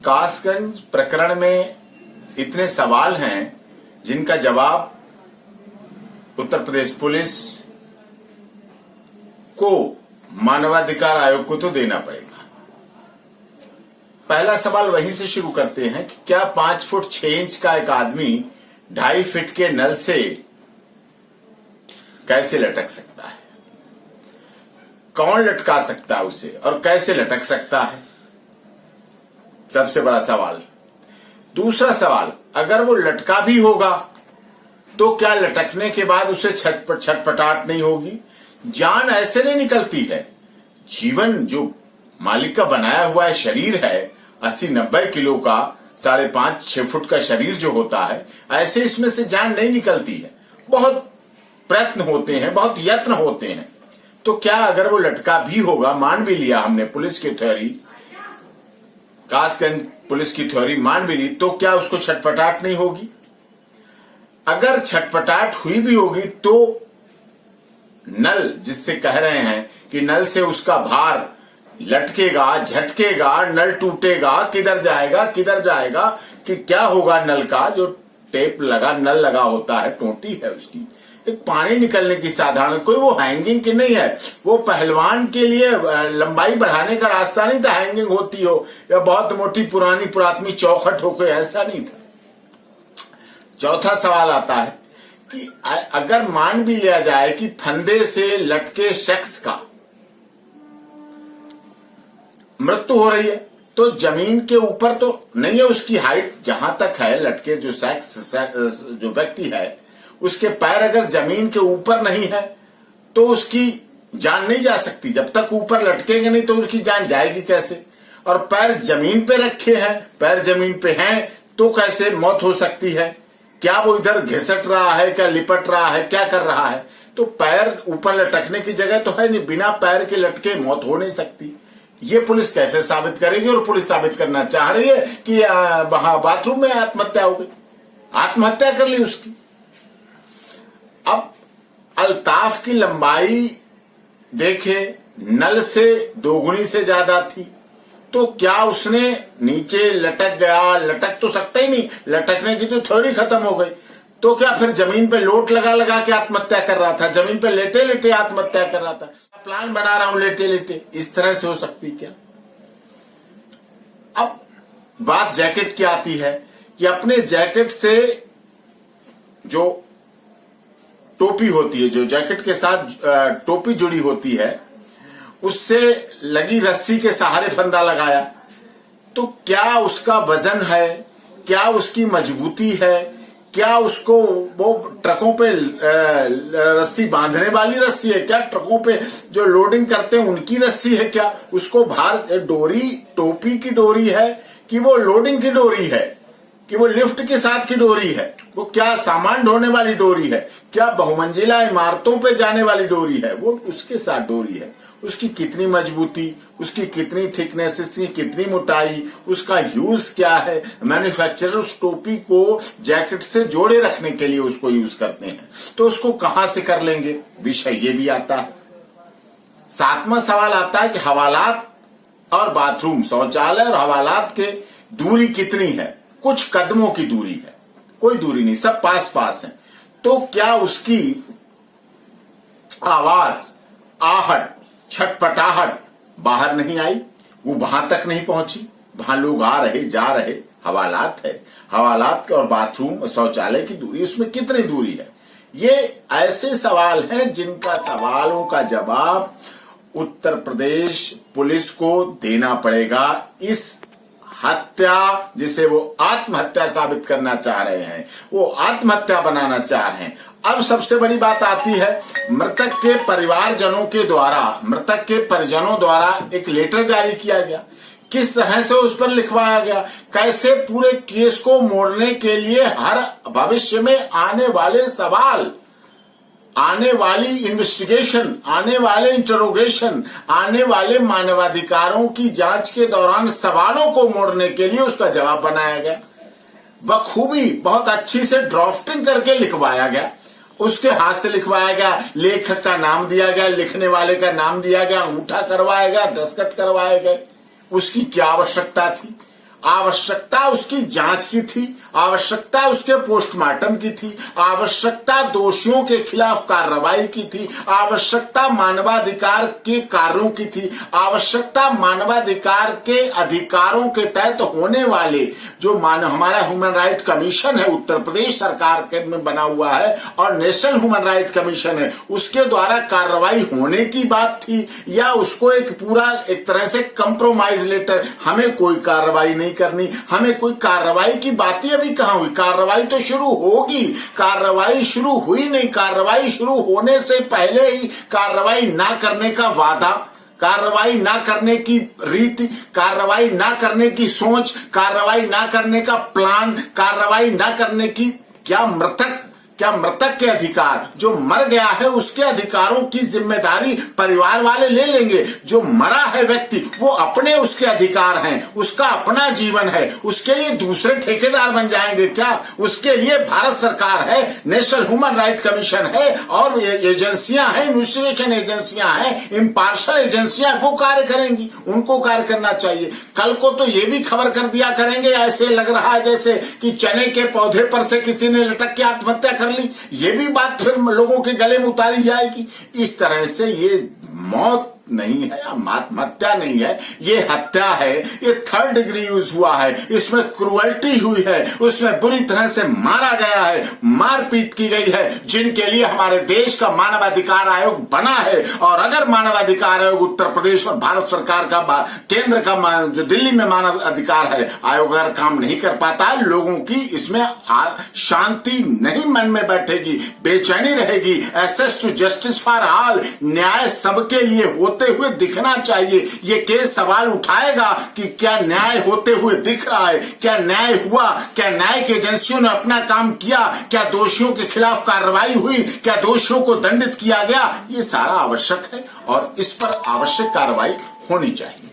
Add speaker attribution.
Speaker 1: कासगंज प्रकरण में इतने सवाल हैं जिनका जवाब उत्तर प्रदेश पुलिस को मानवाधिकार आयोग को तो देना पड़ेगा। पहला सवाल वहीं से शुरू करते हैं कि क्या 5 फुट 6 इंच का एक आदमी 2.5 फीट के नल से कैसे लटक सकता है? कौन लटका सकता है उसे और कैसे लटक सकता है? सबसे बड़ा सवाल। दूसरा सवाल, अगर वो लटका भी होगा तो क्या लटकने के बाद उसे छटपटाहट नहीं होगी? जान ऐसे नहीं निकलती है। जीवन जो मालिक का बनाया हुआ है शरीर है 80-90 किलो का, 5.5-6 फुट का शरीर जो होता है, ऐसे इसमें से जान नहीं निकलती है। बहुत प्रयत्न होते हैं, बहुत यत्न होते हैं। तो क्या अगर वो लटका भी होगा, मान भी लिया हमने पुलिस की थ्योरी, कासगंज पुलिस की थ्योरी मान भी ली, तो क्या उसको छटपटाहट नहीं होगी? अगर छटपटाहट हुई भी होगी तो नल, जिससे कह रहे हैं कि नल से उसका भार लटकेगा, झटकेगा, नल टूटेगा, किधर जाएगा कि क्या होगा? नल का जो टेप लगा नल लगा होता है, टोटी है उसकी, एक पानी निकलने की साधारण, कोई वो हैंगिंग की नहीं है। वो पहलवान के लिए लंबाई बढ़ाने का रास्ता नहीं था, हैंगिंग होती हो या बहुत मोटी पुरानी पुरातनी चौखट हो, कोई ऐसा नहीं था। चौथा सवाल आता है कि अगर मान भी लिया जाए कि फंदे से लटके शख्स का मृत्यु हो रही है, तो जमीन के ऊपर तो नहीं है, उसकी हाइट जहां तक है, लटके जो शख्स जो व्यक्ति है उसके पैर अगर जमीन के ऊपर नहीं है तो उसकी जान नहीं जा सकती। जब तक ऊपर लटकेंगे नहीं तो उसकी जान जाएगी कैसे? और पैर जमीन पे रखे हैं, पैर जमीन पे हैं तो कैसे मौत हो सकती है? क्या वो इधर घिसट रहा है, क्या लिपट रहा है, क्या कर रहा है? तो पैर ऊपर लटकने की जगह तो है नहीं, बिना पैर के लटके मौत हो नहीं सकती। ये पुलिस कैसे साबित करेगी? और पुलिस साबित करना चाह रही है कि वहां बाथरूम में आत्महत्या हो गई, आत्महत्या कर ली उसकी। अब अल्ताफ की लंबाई देखे, नल से 2 गुनी से ज्यादा थी, तो क्या उसने नीचे लटक गया? लटक तो सकता ही नहीं, लटकने की तो थ्योरी खत्म हो गई। तो क्या फिर जमीन पे लोट लगा लगा के आत्महत्या कर रहा था? जमीन पे लेटे लेटे आत्महत्या कर रहा था? प्लान बना रहा हूं लेटे लेटे, इस तरह से हो सकती क्या? अब बात जैकेट की आती है कि अपने जैकेट से जो टोपी होती है, जो जैकेट के साथ टोपी जुड़ी होती है, उससे लगी रस्सी के सहारे फंदा लगाया, तो क्या उसका वजन है? क्या उसकी मजबूती है? क्या उसको वो ट्रकों पे रस्सी बांधने वाली रस्सी है? क्या ट्रकों पे जो लोडिंग करते हैं उनकी रस्सी है? क्या उसको भार डोरी टोपी की डोरी है कि वो लोडिंग की डोरी है, कि वो लिफ्ट के साथ की डोरी है? वो क्या सामान ढोने वाली डोरी है? क्या बहुमंजिला इमारतों पे जाने वाली डोरी है? वो उसके साथ डोरी है। उसकी कितनी मजबूती, उसकी कितनी थिकनेस, इसकी कितनी मोटाई, उसका यूज क्या है? मैन्युफैक्चरर उस टोपी को जैकेट से जोड़े रखने के लिए उसको यूज करते हैं, तो उसको कहां से कर लेंगे? विषय ये भी आता है। 7वां सवाल आता है कि हवालात और बाथरूम, शौचालय और हवालात के दूरी कितनी है? कुछ कदमों की दूरी है, कोई दूरी नहीं, सब पास पास है। तो क्या उसकी आवाज, आहट, छटपटाहट बाहर नहीं आई? वो वहां तक नहीं पहुंची? वहां लोग आ रहे जा रहे, हवालात है, हवालात और बाथरूम और शौचालय की दूरी, उसमें कितनी दूरी है? ये ऐसे सवाल हैं जिनका सवालों का जवाब उत्तर प्रदेश पुलिस को देना पड़ेगा। इस हत्या, जिसे वो आत्महत्या साबित करना चाह रहे हैं, वो आत्महत्या बनाना चाह रहे हैं। अब सबसे बड़ी बात आती है, मृतक के परिवारजनों के द्वारा, मृतक के परिजनों द्वारा एक लेटर जारी किया गया। किस तरह से उस पर लिखवाया गया? कैसे पूरे केस को मोड़ने के लिए हर भविष्य में आने वाले सवाल, आने वाली इन्वेस्टिगेशन, आने वाले इंटरोगेशन, आने वाले मानवाधिकारों की जांच के दौरान सवालों को मोड़ने के लिए उसका जवाब बनाया गया। बखूबी बहुत अच्छी से ड्राफ्टिंग करके लिखवाया गया, उसके हाथ से लिखवाया गया, लेखक का नाम दिया गया, लिखने वाले का नाम दिया गया, अंगूठा करवाया गया, दस्तखत करवाए गए। उसकी क्या आवश्यकता थी? आवश्यकता उसकी जांच की थी, आवश्यकता उसके पोस्टमार्टम की थी, आवश्यकता दोषियों के खिलाफ कार्रवाई की थी, आवश्यकता मानवाधिकार के कार्यों की थी, आवश्यकता मानवाधिकार के अधिकारों के तहत होने वाले जो हमारा ह्यूमन राइट कमीशन है, उत्तर प्रदेश सरकार के में बना हुआ है और नेशनल ह्यूमन राइट कमीशन है, उसके द्वारा कार्रवाई होने की बात थी, या उसको एक पूरा एक तरह से कंप्रोमाइज लेटर, हमें कोई कार्रवाई नहीं करनी, हमें कोई कार्रवाई की बात ही अभी कहां हुई। कार्रवाई तो शुरू होगी, कार्रवाई शुरू हुई नहीं, कार्रवाई शुरू होने से पहले ही कार्रवाई ना करने का वादा, कार्रवाई ना करने की रीति, कार्रवाई ना करने की सोच, कार्रवाई ना करने का प्लान, कार्रवाई ना करने की क्या मृतक के अधिकार, जो मर गया है उसके अधिकारों की जिम्मेदारी परिवार वाले ले लेंगे। जो मरा है व्यक्ति वो अपने उसके अधिकार हैं, उसका अपना जीवन है, उसके लिए दूसरे ठेकेदार बन जाएंगे क्या? उसके लिए भारत सरकार है, नेशनल ह्यूमन राइट कमीशन है और एजेंसियां हैं, इन्वेस्टिगेशन एजेंसियां हैं, इम्पार्शल एजेंसियां, वो कार्य करेंगी, उनको कार्य करना चाहिए। कल को तो ये भी खबर कर दिया करेंगे, ऐसे लग रहा है जैसे कि चने के पौधे पर से किसी ने लटक के आत्महत्या कर ली, ये भी बात फिर लोगों के गले में उतारी जाएगी। इस तरह से ये मौत नहीं है, आत्महत्या नहीं है, ये हत्या है, ये 3rd डिग्री यूज हुआ है, इसमें क्रुअल्टी हुई है, उसमें बुरी तरह से मारा गया है, मारपीट की गई है, जिनके लिए हमारे देश का मानवाधिकार आयोग बना है। और अगर मानवाधिकार आयोग उत्तर प्रदेश और भारत सरकार का केंद्र का जो दिल्ली में मानव अधिकार है आयोग अगर काम नहीं कर पाता, लोगों की इसमें शांति नहीं मन में बैठेगी, बेचैनी रहेगी। Access to justice for all, न्याय सबके लिए होते हुए दिखना चाहिए। ये केस सवाल उठाएगा कि क्या न्याय होते हुए दिख रहा है, क्या न्याय हुआ, क्या न्यायिक एजेंसियों ने अपना काम किया, क्या दोषियों के खिलाफ कार्रवाई हुई, क्या दोषियों को दंडित किया गया, ये सारा आवश्यक है और इस पर आवश्यक कार्रवाई होनी चाहिए।